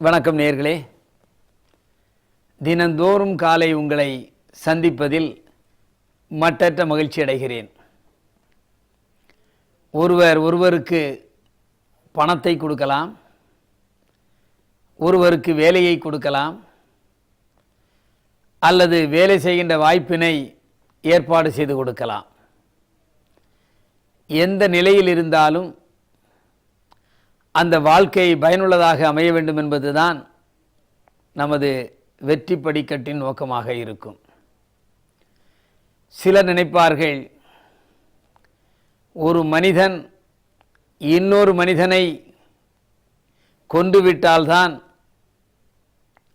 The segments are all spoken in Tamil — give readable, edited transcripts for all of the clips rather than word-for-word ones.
வணக்கம் நேயர்களே. தினந்தோறும் காலை உங்களை சந்திப்பதில் மட்டற்ற மகிழ்ச்சி அடைகிறேன். ஒருவருக்கு பணத்தை கொடுக்கலாம், ஒருவருக்கு வேலையை கொடுக்கலாம், அல்லது வேலை செய்கின்ற வாய்ப்பினை ஏற்பாடு செய்து கொடுக்கலாம். எந்த நிலையில் இருந்தாலும் அந்த வாழ்க்கை பயனுள்ளதாக அமைய வேண்டும் என்பதுதான் நமது வெற்றி படிக்கட்டின் நோக்கமாக இருக்கும். சிலர் நினைப்பார்கள், ஒரு மனிதன் இன்னொரு மனிதனை கொன்றுவிட்டால்தான்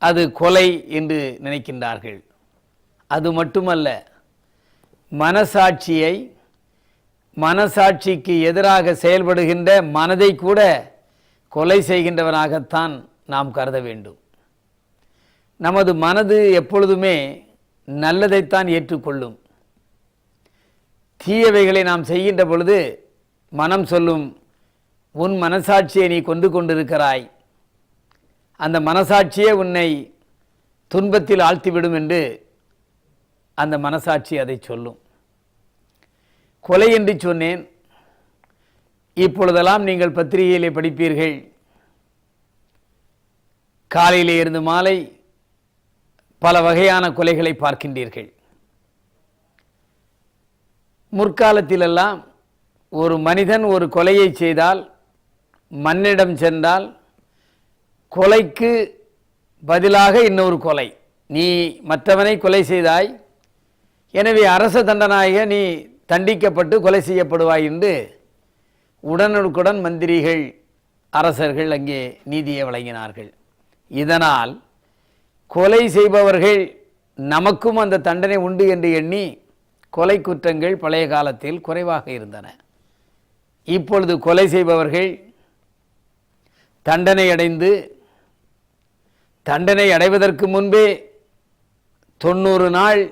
அது கொலை என்று நினைக்கின்றார்கள். அது மட்டுமல்ல, மனசாட்சிக்கு எதிராக செயல்படுகின்ற மனதை கூட கொலை செய்கின்றவனாகத்தான் நாம் கருத வேண்டும். நமது மனது எப்பொழுதுமே நல்லதைத்தான் ஏற்றுக்கொள்ளும். தீயவைகளை நாம் செய்கின்ற பொழுது மனம் சொல்லும், உன் மனசாட்சியை நீ கொண்டிருக்கிறாய், அந்த மனசாட்சியே உன்னை துன்பத்தில் ஆழ்த்திவிடும் என்று அந்த மனசாட்சி அதை சொல்லும். கொலை என்று சொன்னேன். இப்பொழுதெல்லாம் நீங்கள் பத்திரிகையிலே படிப்பீர்கள், காலையிலே இருந்து மாலை பல வகையான கொலைகளை பார்க்கின்றீர்கள். முற்காலத்திலெல்லாம் ஒரு மனிதன் ஒரு கொலையை செய்தால், மன்னிடம் சென்றால், கொலைக்கு பதிலாக இன்னொரு கொலை, நீ மற்றவனை கொலை செய்தாய், எனவே அரச தண்டனாக நீ தண்டிக்கப்பட்டு கொலை செய்யப்படுவாய் என்று உடனுக்குடன் மந்திரிகள், அரசர்கள் அங்கே நீதியை வழங்கினார்கள். இதனால் கொலை செய்பவர்கள் நமக்கும் அந்த தண்டனை உண்டு என்று எண்ணி கொலை குற்றங்கள் பழைய காலத்தில் குறைவாக இருந்தன. இப்பொழுது கொலை செய்பவர்கள் தண்டனை அடைவதற்கு முன்பே 90 நாள்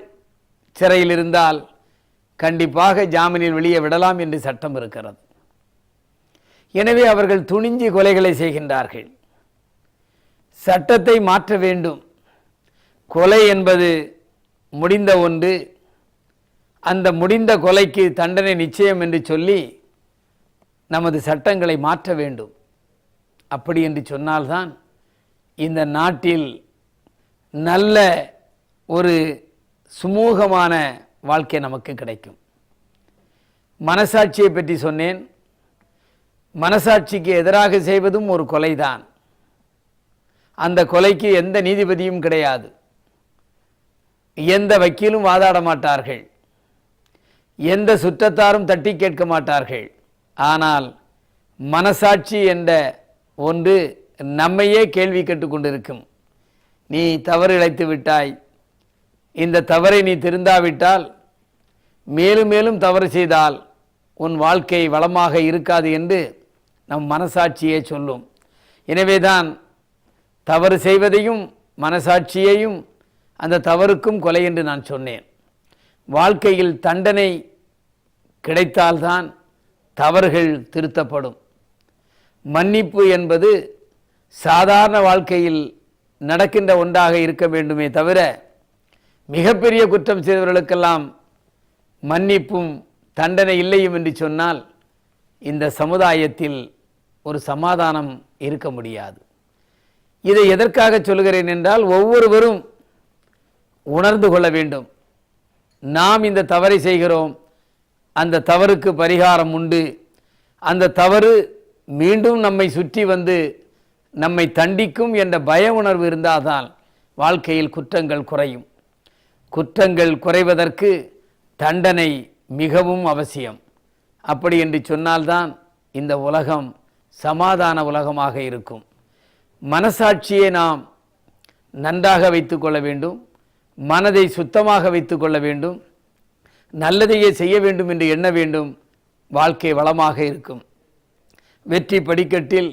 சிறையில் இருந்தால் கண்டிப்பாக ஜாமீனில் வெளியே விடலாம் என்று சட்டம் இருக்கிறது. எனவே அவர்கள் துணிஞ்சு கொலைகளை செய்கின்றார்கள். சட்டத்தை மாற்ற வேண்டும். கொலை என்பது முடிந்த ஒன்று, அந்த முடிந்த கொலைக்கு தண்டனை நிச்சயம் என்று சொல்லி நமது சட்டங்களை மாற்ற வேண்டும். அப்படி என்று சொன்னால்தான் இந்த நாட்டில் நல்ல ஒரு சுமூகமான வாழ்க்கை நமக்கு கிடைக்கும். மனசாட்சியை பற்றி சொன்னேன். மனசாட்சிக்கு எதிராக செய்வதும் ஒரு கொலைதான். அந்த கொலைக்கு எந்த நீதிபதியும் கிடையாது, எந்த வக்கீலும் வாதாட மாட்டார்கள், எந்த சுற்றத்தாரும் தட்டி கேட்க மாட்டார்கள். ஆனால் மனசாட்சி என்ற ஒன்று நம்மையே கேள்வி கேட்டுக்கொண்டிருக்கும். நீ தவறு இழைத்து விட்டாய், இந்த தவறை நீ திருந்தாவிட்டால், மேலும் மேலும் தவறு செய்தால் உன் வாழ்க்கை வளமாக இருக்காது என்று நம் மனசாட்சியே சொல்லும். எனவேதான் தவறு செய்வதையும் மனசாட்சியையும் அந்த தவறுக்கும் கொலை என்று நான் சொன்னேன். வாழ்க்கையில் தண்டனை கிடைத்தால்தான் தவறுகள் திருத்தப்படும். மன்னிப்பு என்பது சாதாரண வாழ்க்கையில் நடக்கின்ற ஒன்றாக இருக்க வேண்டுமே தவிர, மிகப்பெரிய குற்றம் செய்தவர்களுக்கெல்லாம் மன்னிப்பும் தண்டனை இல்லையும் என்று சொன்னால் இந்த சமுதாயத்தில் ஒரு சமாதானம் இருக்க முடியாது. இதை எதற்காக சொல்கிறேன் என்றால், ஒவ்வொருவரும் உணர்ந்து கொள்ள வேண்டும். நாம் இந்த தவறை செய்கிறோம், அந்த தவறுக்கு பரிகாரம் உண்டு. அந்த தவறு மீண்டும் நம்மை சுற்றி வந்து நம்மை தண்டிக்கும் என்ற பய உணர்வு இருந்தால்தான் வாழ்க்கையில் குற்றங்கள் குறையும். குற்றங்கள் குறைவதற்கு தண்டனை மிகவும் அவசியம். அப்படி என்று சொன்னால்தான் இந்த உலகம் சமாதான உலகமாக இருக்கும். மனசாட்சியை நாம் நன்றாக வைத்துக்கொள்ள வேண்டும், மனதை சுத்தமாக வைத்துக்கொள்ள வேண்டும், நல்லதையே செய்ய வேண்டும் என்று எண்ண வேண்டும். வாழ்க்கை வளமாக இருக்கும். வெற்றி படிக்கட்டில்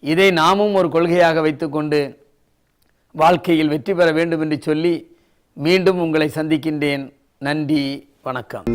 இதை நாமும் ஒரு கொள்கையாக வைத்துக்கொண்டு வாழ்க்கையில் வெற்றி பெற வேண்டும் என்று சொல்லி மீண்டும் உங்களை சந்திக்கின்றேன். நன்றி, வணக்கம்.